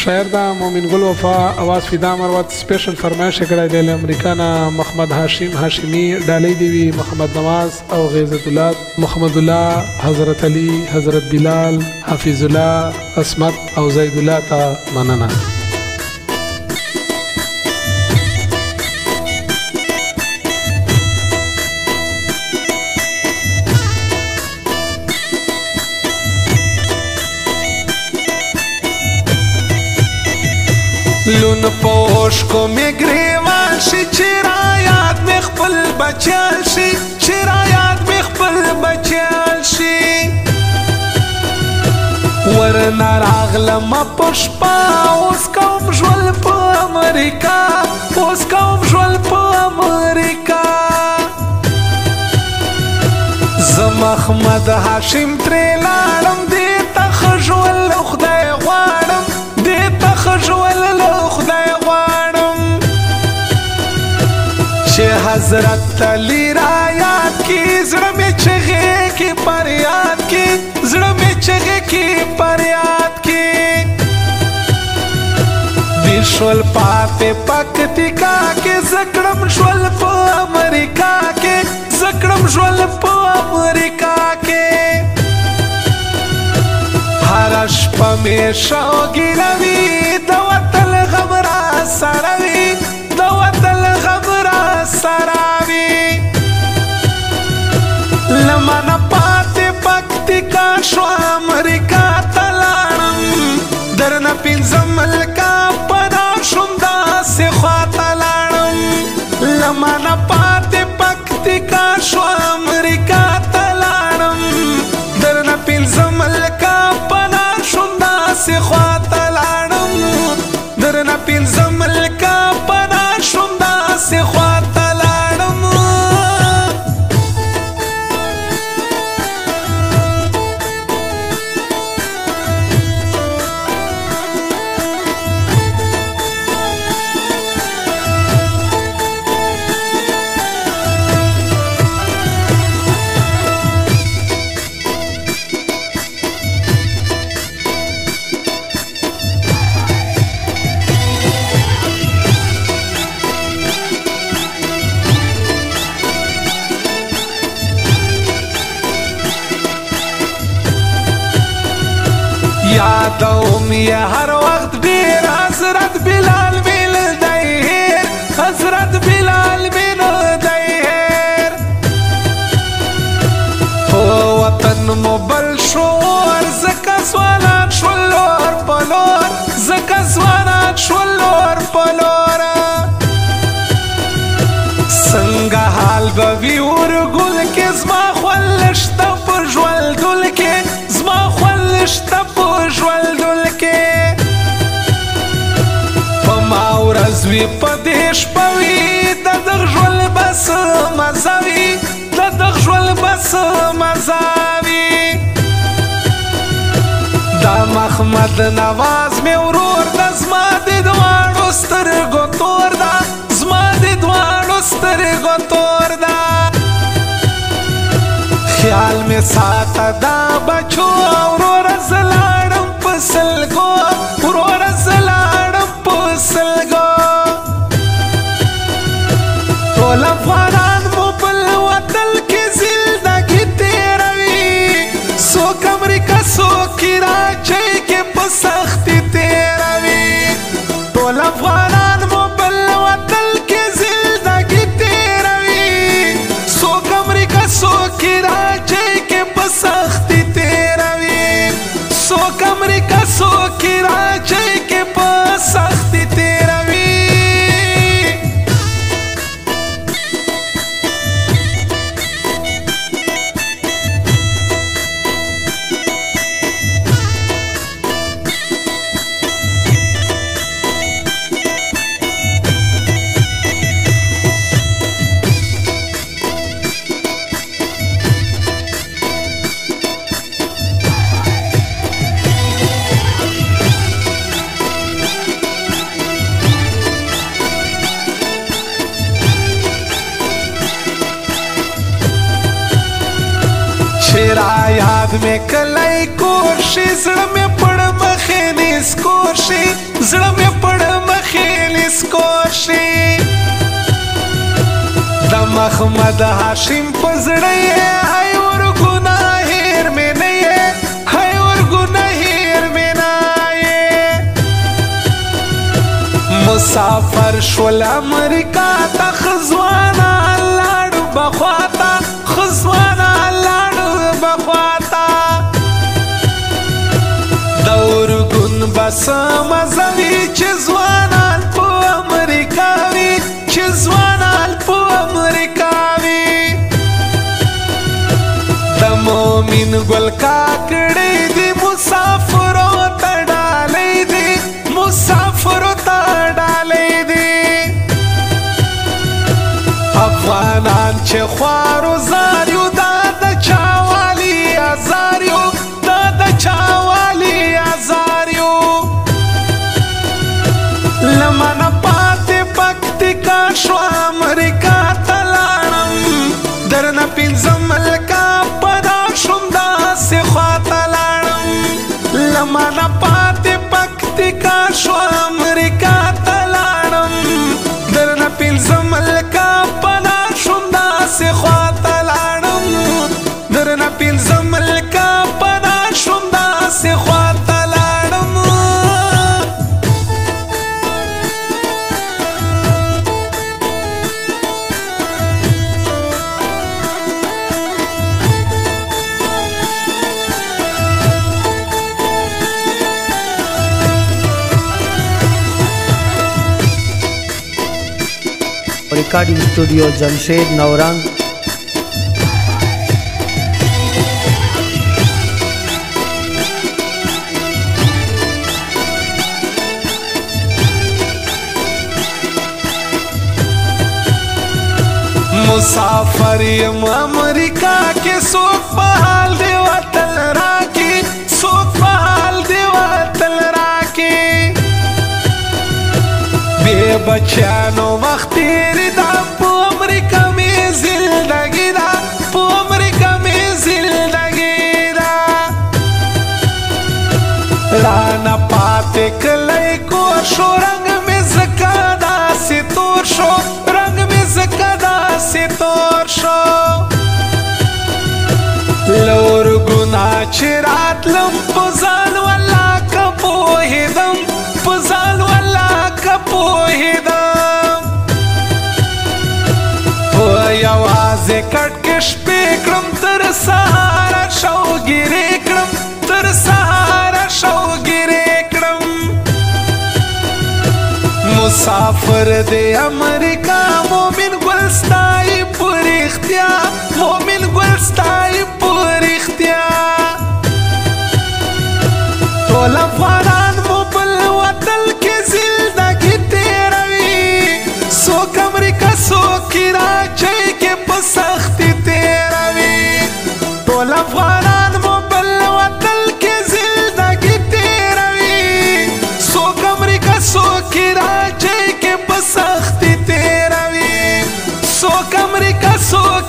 شاعر دا مومن گل وفا आवाज فدا مروت سپیشل فرمایش کړی دی له امریکا نه محمد هاشم هاشمی ډالۍ دی وی محمد نواز او غیظت الله محمد الله حضرت علي حضرت بلال حفیظ الله اسمت او زید الله تا مننه لون پوش کو می گریوان شي چرایات می خپل بچال شي چرایات می خپل بچال شي ورنا راغلم پشپا اوس کوم ژول په امریکا اوس کوم ژول په امریکا زم احمد هاشم ترې لاړم دې ته خژول خدای غواړم دې ته خژول خدای غواړم چې حضرت علی را یاد کی زړه مې چغې کی پر یاد کی زړه مې چغې کی پر یاد کی ویشول پاتې پکتیکا کې زکړم شول په امریکا کې زکړم شول په امریکا کې هر شپه مې شوقي روي د وطن غم را سروي د وطن غم را سروي لمن پاتې پکتیکا شو امریکا ته لاړم درنه پنځه ملکه پناه شوم داسې خواته لاړم لمن پاتې پکتیکا شو امریکا ته لاړم درنه پنځه ملکه से ख्वाता लाड़म दरना पिंज़ मलका पना शुंदा से ख्वाता लाड़म یادوم یې هر وخت ډېر حضرت بلال مې نه دی هېر حضرت بلال مې نه دی هېر په وطن مو بل شور ځکه ځوانان شول لور په لور ځکه ځوانان شول لور په لور څنګه حال به وي ورګل کې زما خوله شته په ژوندل کې زما خوله شته ژوندل کې په ما ورځ وي په دې شپه وي د دغه ژوند بس مزه وي د دغه ژوند بس مزه وي دا محمد نواز مې ورور ده زما د دواړو سترګو تور ده زما د دواړو سترګو تور ده خیال مې ساته دا بچو وروره زه لاړم په سلګو وروره زه لاړم په سلګو ټول افغانان مو بل وطن کې زندګي تېروي څوک امریکا څوک کراچۍ کې په سختي تېروي ټول افغانان مو بل وطن کې زندګي تېروي څوک امریکا څوک کراچۍ کې په سختي تېروي څوک امریکا څوک کراچۍ کې په سختي تېروي را یاد میں کلائی کورشی زړه مې پړ مخې نیس کورشي زړه مې پړ مخېلس کوشي د محمد هاشم په زړه یې هی ورګونه هېر مې نه یې هی ورګونه هېر مې نه یې مسافر شول امریکا ته ښځوانه لاړ بخواته ښځوانه لاړ بخواته د ورګون بس مزه وي چې ځوانان په امریکا وي چې ځوانان په امریکا وي د مومن ګل کاکړې دي مسافرو ته ډالۍ دي مسافرو ته ډالۍ دي افغانان چې خوارو زاریو دا د چاوالي ازاریو دا د چاوالي ازاریو لمنه پاتې پکتیکا شو امریکا ته لاړم درنه پنځه ملکه پدا شوم داسې خواته لاړم لمنه پاتې پکتیکا شو امریکا ته لاړم درنه پنځه ملکه پدا شوم داسې خواته لاړم درنه پنځه ملکه پدا شوم داسې خواته لاړم रिकॉर्डिंग स्टूडियो जमशेद नौरंग مسافر یم امریکا کې څوک په حال دی وتل راکې څوک په حال دی وتل راکې بې بچیانو وخت تېرې دا په امریکا مې زندګي ده په امریکا مې زندګي ده رانه پاتې کلی کور شو رنګ مې ځکه داسې تور شو رنګ مې ځکه داسې تور شو له ورګونه چې راتلم په ځان والله که پوهېدم په ځان والله که پوهېدم په یوازې کټ کې شپې کړم تر سهاره شوګیرې کړم تر سهاره شوګیرې کړم مسافر دی امریکا مومن ګل ستایي په رښتیا مومن ګل ستایي په رښتیا ټول افغانان مو بل وطن کې زندګي تېروي څوک امریکا څوک کراچۍ کې په سختي تېروي ټول افغانان مو بل وطن کې زندګي تېروي څوک امریکا څوک کراچۍ کې په سختي تېروي څوک امریکا څوک